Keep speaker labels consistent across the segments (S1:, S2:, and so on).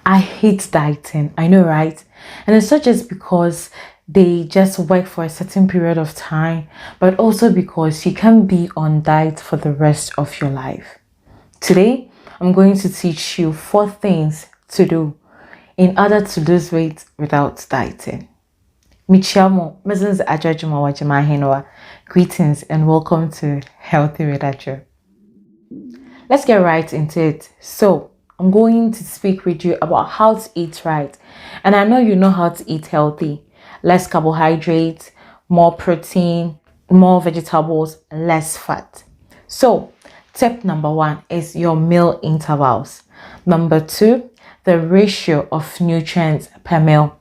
S1: I hate dieting, I know, right? And it's not just because they just work for a certain period of time, but also because you can be on diet for the rest of your life. Today, I'm going to teach you 4 things to do in order to lose weight without dieting. Michiamo, Mrs. Ajajuma Wajima Henoa. Greetings and welcome to Healthy with Adwo. Let's get right into it. So, I'm going to speak with you about how to eat right. And I know you know how to eat healthy. Less carbohydrates, more protein, more vegetables, less fat. So, tip number 1 is your meal intervals. Number 2, the ratio of nutrients per meal.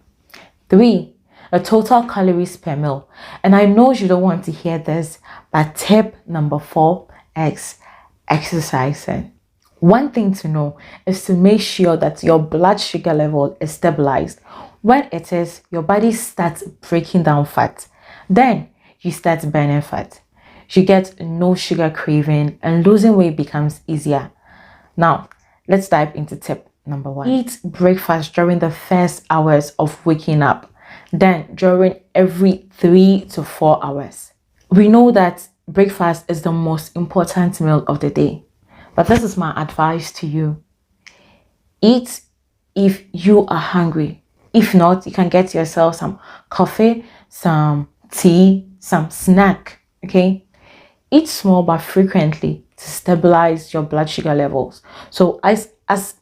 S1: 3, the total calories per meal. And I know you don't want to hear this, but tip number 4 is exercising. One thing to know is to make sure that your blood sugar level is stabilized. When it is, your body starts breaking down fat. Then you start burning fat. You get no sugar craving and losing weight becomes easier. Now, let's dive into tip number 1. Eat breakfast during the first hours of waking up. Then during every 3 to 4 hours. We know that breakfast is the most important meal of the day. But this is my advice to you. Eat if you are hungry. If not, you can get yourself some coffee, some tea, some snack, okay? Eat small but frequently to stabilize your blood sugar levels. So as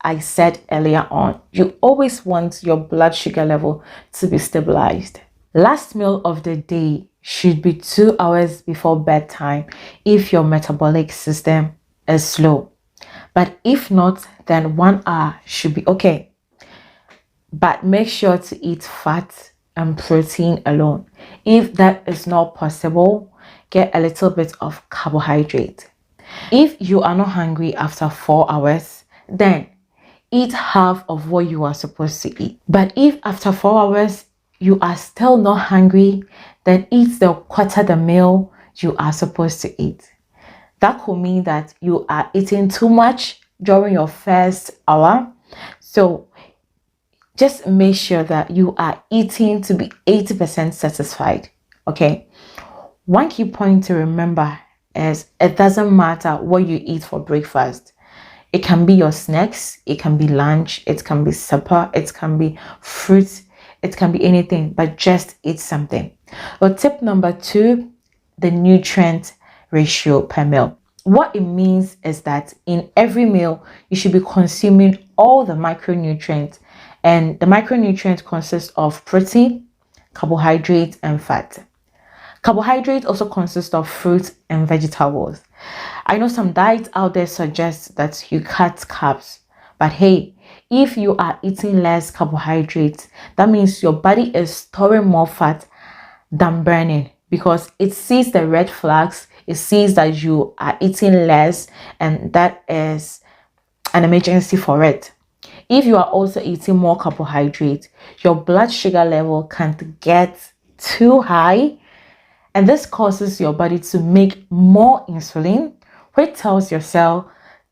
S1: I said earlier on, you always want your blood sugar level to be stabilized. Last meal of the day should be 2 hours before bedtime if your metabolic system is slow. But if not, then 1 hour should be okay. But make sure to eat fat and protein alone. If that is not possible, get a little bit of carbohydrate. If you are not hungry after 4 hours, then eat half of what you are supposed to eat. But if after 4 hours you are still not hungry, then eat the quarter the meal you are supposed to eat. That could mean that you are eating too much during your first hour. So just make sure that you are eating to be 80% satisfied. Okay. One key point to remember is it doesn't matter what you eat for breakfast. It can be your snacks, it can be lunch, it can be supper, it can be fruit, it can be anything, but just eat something. Well, tip number 2, the nutrient ratio per meal. What it means is that in every meal, you should be consuming all the micronutrients. And the micronutrients consist of protein, carbohydrates, and fat. Carbohydrates also consist of fruits and vegetables. I know some diets out there suggest that you cut carbs. But hey, if you are eating less carbohydrates, that means your body is storing more fat than burning, because it sees the red flags, it sees that you are eating less, and that is an emergency for it. If you are also eating more carbohydrates, your blood sugar level can't get too high, and this causes your body to make more insulin, which tells your cell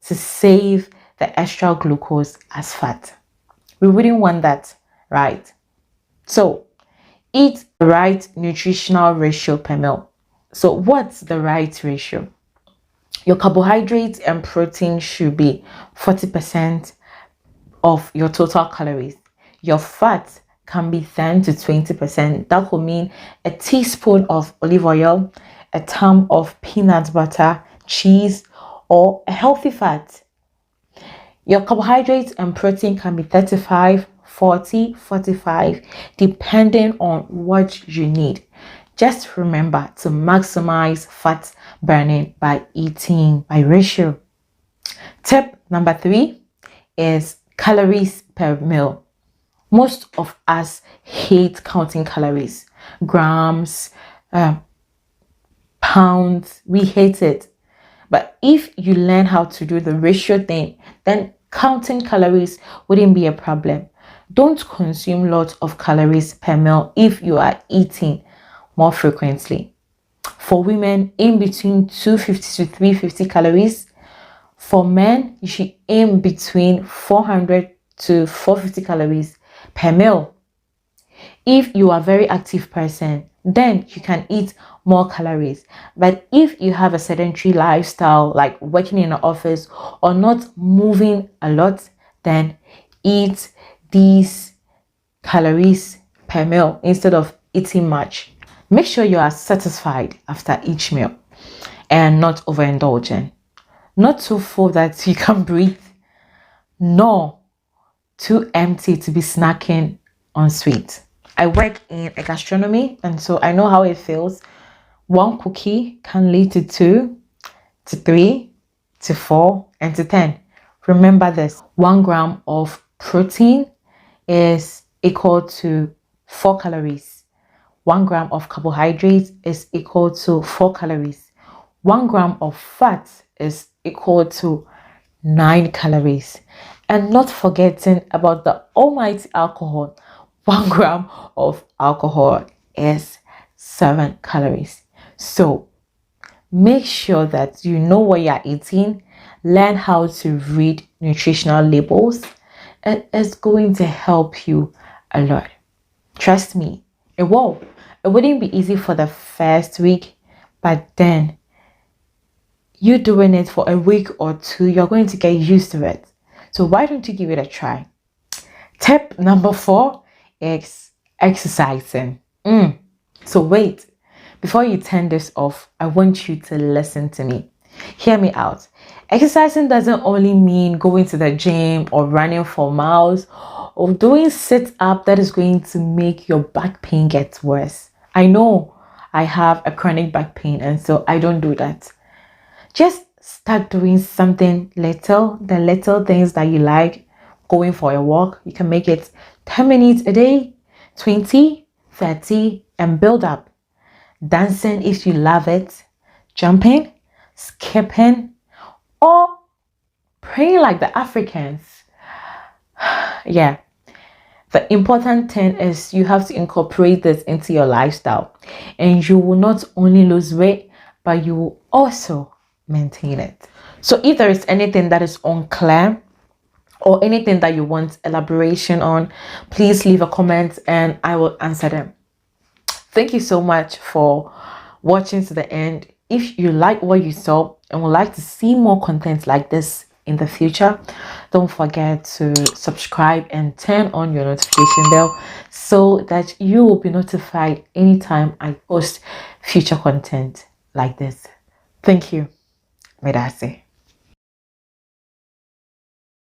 S1: to save the extra glucose as fat. We wouldn't want that, right? So eat the right nutritional ratio per meal. So what's the right ratio? Your carbohydrates and protein should be 40% of your total calories. Your fat can be 10 to 20%. That will mean a teaspoon of olive oil, a thumb of peanut butter, cheese, or a healthy fat. Your carbohydrates and protein can be 35, 40, 45, depending on what you need. Just remember to maximize fat burning by eating by ratio. Tip number 3 is calories per meal. Most of us hate counting calories, grams, pounds. We hate it. But if you learn how to do the ratio thing, then counting calories wouldn't be a problem. Don't consume lots of calories per meal if you are eating more frequently. For women, in between 250 to 350 calories. For men, you should aim between 400 to 450 calories per meal. If you are a very active person, then you can eat more calories. But if you have a sedentary lifestyle, like working in an office or not moving a lot, then eat these calories per meal instead of eating much. Make sure you are satisfied after each meal and not overindulging. Not too full that you can't breathe, nor too empty to be snacking on sweet. I work in a gastronomy, and so I know how it feels. One cookie can lead to 2, to 3, to 4, and to 10. Remember this: 1 gram of protein is equal to 4 calories. 1 gram of carbohydrates is equal to 4 calories. 1 gram of fat is equal to 9 calories. And not forgetting about the almighty alcohol. 1 gram of alcohol is 7 calories. So make sure that you know what you're eating, learn how to read nutritional labels, and it's going to help you a lot. Trust me, it will. It wouldn't be easy for the first week, but then you doing it for a week or 2, you're going to get used to it. So why don't you give it a try? Tip number 4 is exercising. So wait, before you turn this off, I want you to listen to me. Hear me out. Exercising doesn't only mean going to the gym or running for miles or doing sit-up that is going to make your back pain get worse. I know I have a chronic back pain, and so I don't do that. Just start doing something little, the little things that you like. Going for a walk, you can make it 10 minutes a day, 20, 30, and build up. Dancing if you love it, jumping, skipping, or praying like the Africans. Yeah. The important thing is you have to incorporate this into your lifestyle, and you will not only lose weight, but you will also maintain it. So if there is anything that is unclear or anything that you want elaboration on, please leave a comment and I will answer them. Thank you so much for watching to the end. If you like what you saw and would like to see more content like this in the future, don't forget to subscribe and turn on your notification bell so that you will be notified anytime I post future content like this. Thank you. Medase.